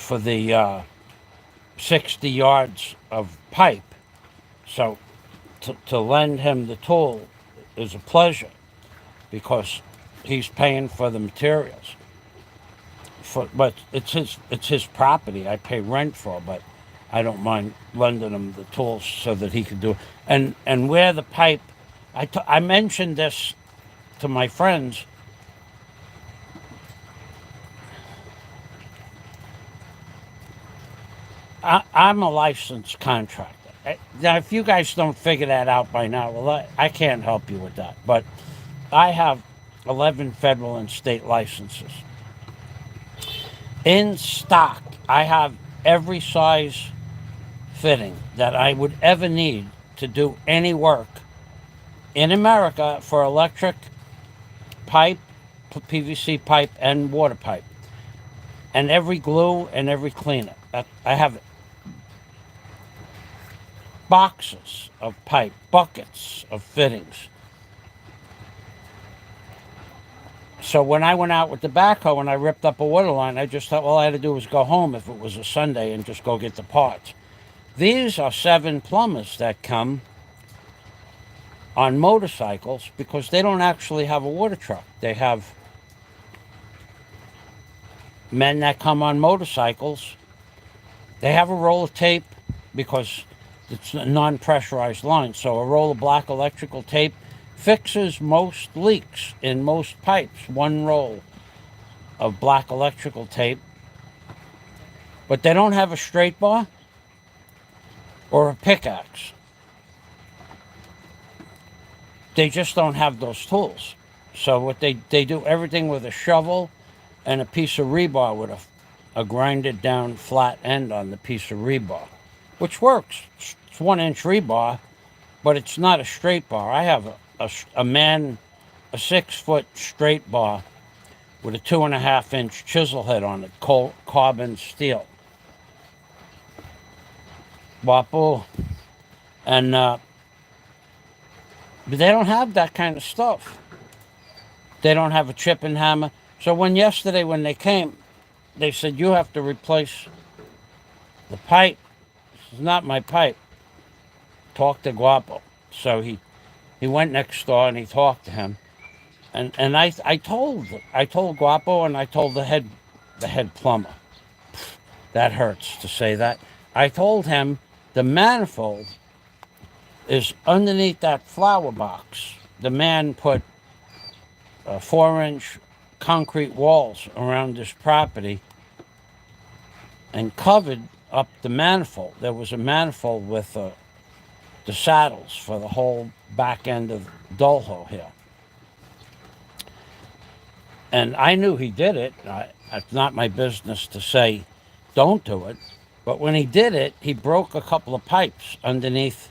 the 60 yards of pipe. So to lend him the tool is a pleasure because he's paying for the materials. But it's his property. I pay rent for, but I don't mind lending him the tools so that he can do it. And where the pipe, I mentioned this to my friends. I'm a licensed contractor. Now, if you guys don't figure that out by now, well, I can't help you with that. But I have 11 federal and state licenses. In stock, I have every size fitting that I would ever need to do any work in America for electric pipe, PVC pipe, and water pipe. And every glue and every cleaner. I have boxes of pipe, buckets of fittings. So when I went out with the backhoe and I ripped up a water line, I just thought all I had to do was go home if it was a Sunday and just go get the parts. These are 7 plumbers that come on motorcycles because they don't actually have a water truck. They have men that come on motorcycles. They have a roll of tape because it's a non-pressurized line. So a roll of black electrical tape fixes most leaks in most pipes. One roll of black electrical tape. But they don't have a straight bar or a pickaxe. They just don't have those tools. So what they do everything with a shovel and a piece of rebar with a grinded down flat end on the piece of rebar, which works. It's 1-inch rebar, but it's not a straight bar. I have a 6-foot straight bar with a 2.5-inch chisel head on it, carbon steel. Wapo. And but they don't have that kind of stuff. They don't have a chip and hammer. So when they came, they said, you have to replace the pipe. This is not my pipe. Talk to Guapo. So he went next door and he talked to him. And I told Guapo and I told the head plumber. That hurts to say that. I told him the manifold is underneath that flower box. The man put 4-inch concrete walls around this property and covered up the manifold. There was a manifold with the saddles for the whole back end of Dolho here. And I knew he did it. It's not my business to say don't do it. But when he did it, he broke a couple of pipes underneath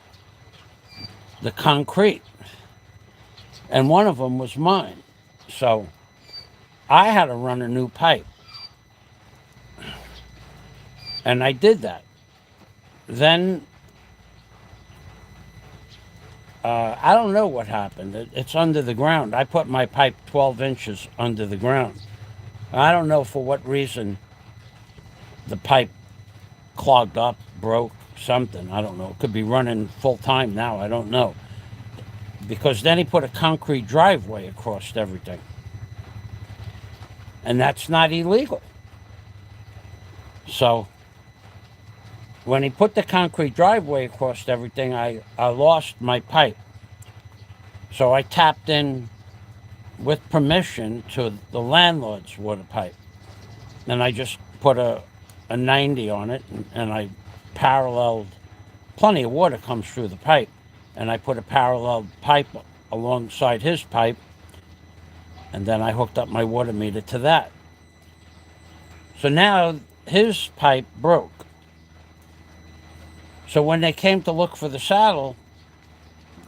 the concrete. And one of them was mine. So I had to run a new pipe. And I did that. Then, I don't know what happened. It's under the ground. I put my pipe 12 inches under the ground. I don't know for what reason the pipe clogged up, broke, something. I don't know. It could be running full time now. I don't know. Because then he put a concrete driveway across everything. And that's not illegal. So when he put the concrete driveway across everything, I lost my pipe. So I tapped in with permission to the landlord's water pipe. And I just put a 90 on it and I paralleled. Plenty of water comes through the pipe. And I put a parallel pipe alongside his pipe. And then I hooked up my water meter to that. So now his pipe broke. So when they came to look for the saddle,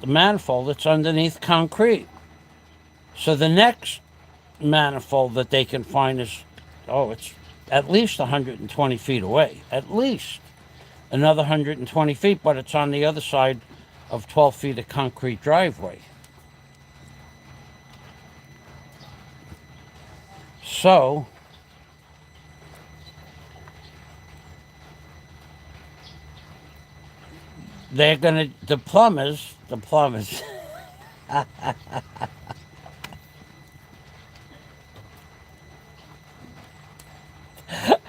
the manifold, it's underneath concrete. So the next manifold that they can find is, it's at least 120 feet away. At least another 120 feet, but it's on the other side of 12 feet of concrete driveway. So they're gonna, the plumbers,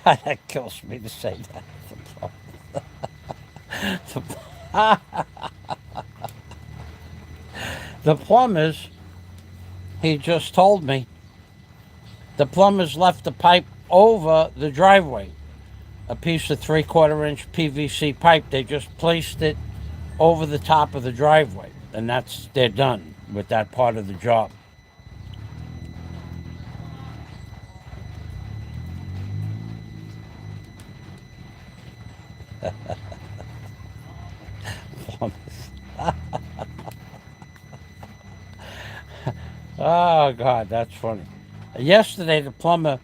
that kills me to say that. The plumbers, he just told me, the plumbers left the pipe over the driveway. A piece of 3/4-inch PVC pipe. They just placed it over the top of the driveway. And they're done with that part of the job. Oh, God, that's funny. Yesterday, the plumber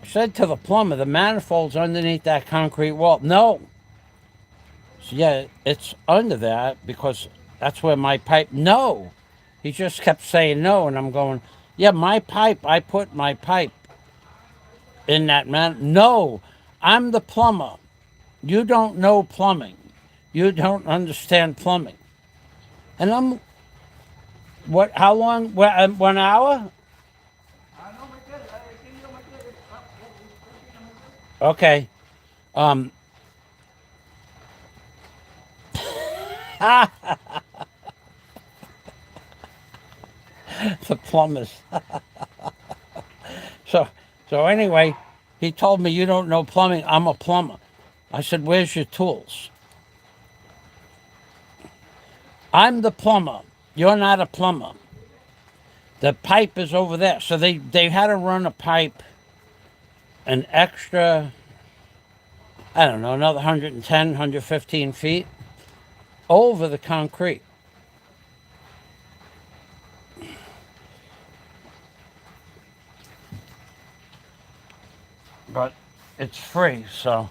said to the plumber, the manifold's underneath that concrete wall. No. So, yeah, it's under that because that's where my pipe... No. He just kept saying no, and I'm going, yeah, my pipe, I put my pipe in that man. No, I'm the plumber. You don't know plumbing. You don't understand plumbing. And What? How long? 1 hour? Ano, Michael? Ay, kinyo, Michael. Okay na, Michael. Okay. Um. The plumbers. So, so anyway, he told me you don't know plumbing. I'm a plumber. I said, "Where's your tools?" I'm the plumber. You're not a plumber. The pipe is over there. So they had to run a pipe an extra, I don't know, another 110, 115 feet over the concrete. But it's free, so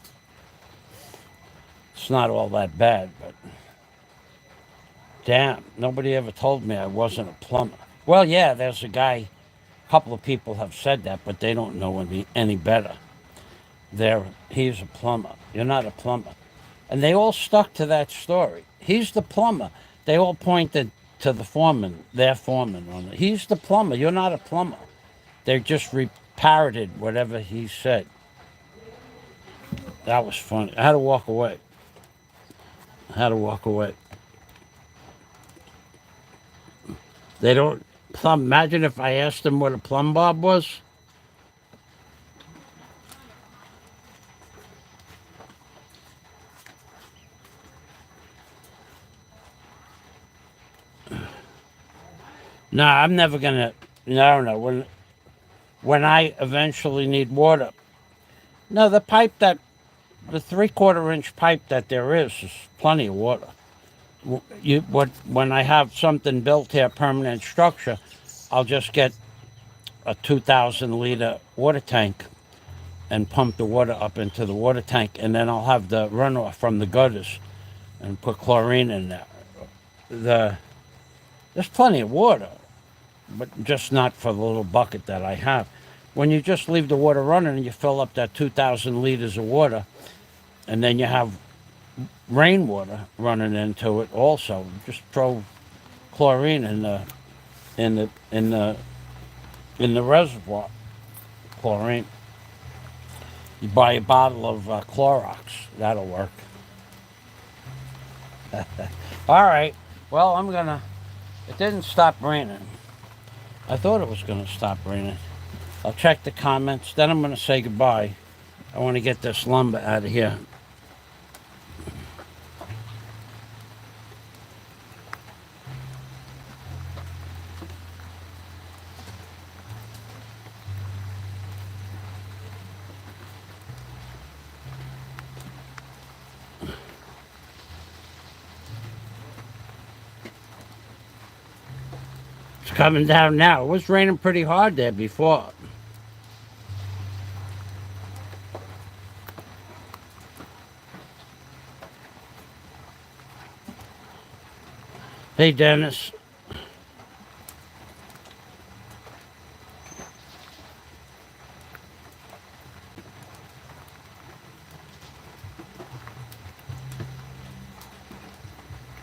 it's not all that bad. But damn, nobody ever told me I wasn't a plumber. Well, yeah, there's a guy, a couple of people have said that, but they don't know any better. He's a plumber. You're not a plumber. And they all stuck to that story. He's the plumber. They all pointed to the foreman, their foreman. He's the plumber. You're not a plumber. They just parroted whatever he said. That was funny. I had to walk away. I had to walk away. They don't plumb. Imagine if I asked them what a plumb bob was. No, I'm never gonna. No, no. When I eventually need water, no, the 3/4 inch pipe that there is plenty of water. When I have something built here, permanent structure, I'll just get a 2,000 liter water tank and pump the water up into the water tank, and then I'll have the runoff from the gutters and put chlorine in there. There's plenty of water, but just not for the little bucket that I have. When you just leave the water running and you fill up that 2,000 liters of water, and then you have rainwater running into it also, just throw chlorine in the reservoir. Chlorine. You buy a bottle of Clorox. That'll work. All right. Well, It didn't stop raining. I thought it was gonna stop raining. I'll check the comments. Then I'm gonna say goodbye. I want to get this lumber out of here. It's coming down now. It was raining pretty hard there before. Hey, Dennis.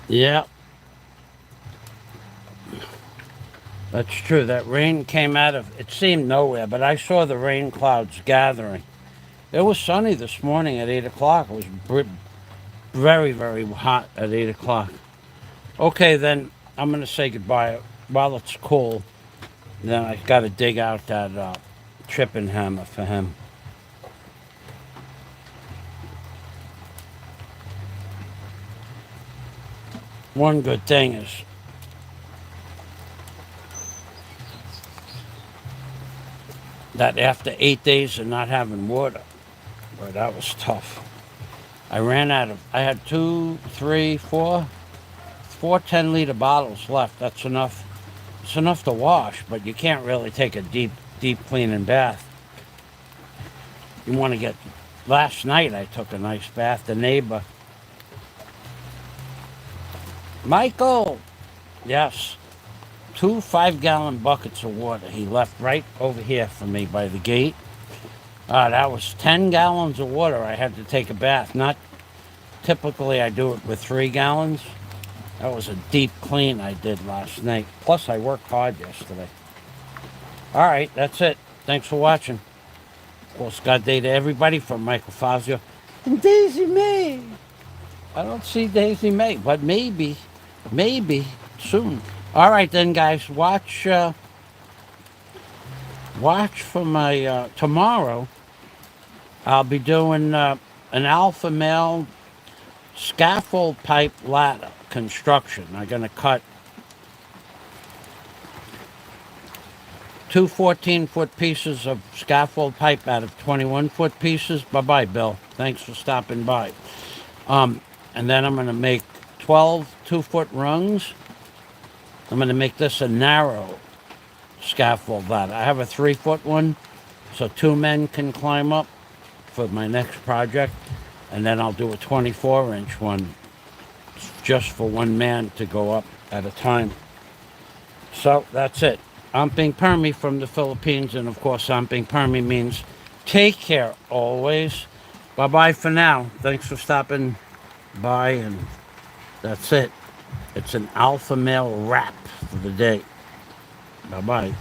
Yeah, that's true. That rain came out of, it seemed nowhere, but I saw the rain clouds gathering. It was sunny this morning at 8 o'clock. It was very, very hot at 8 o'clock. Okay, then I'm going to say goodbye. While it's cool, then I got to dig out that tripping hammer for him. One good thing is that after 8 days of not having water, boy, that was tough. I had two, three, four 10-liter bottles left. That's enough. It's enough to wash, but you can't really take a deep cleaning bath. You want to get, last night I took a nice bath. The neighbor, Michael, yes, two 5-gallon buckets of water he left right over here for me by the gate. That was 10 gallons of water I had to take a bath. Not typically I do it with 3 gallons. That was a deep clean I did last night. Plus, I worked hard yesterday. All right, that's it. Thanks for watching. Of course, God day to everybody from Michael Fazio and Daisy May. I don't see Daisy May, but maybe soon. All right then, guys. Watch for my tomorrow. I'll be doing an alpha male scaffold pipe ladder construction. I'm gonna cut two 14-foot pieces of scaffold pipe out of 21-foot pieces. Bye-bye, Bill. Thanks for stopping by. And then I'm going to make 12 2-foot rungs. I'm going to make this a narrow scaffold ladder. I have a 3-foot one, so 2 men can climb up for my next project. And then I'll do a 24-inch one just for 1 man to go up at a time. So that's it. Amping Permi from the Philippines, and of course, Amping Permi means take care always. Bye-bye for now. Thanks for stopping by, and that's it. It's an alpha male wrap for the day. Bye-bye.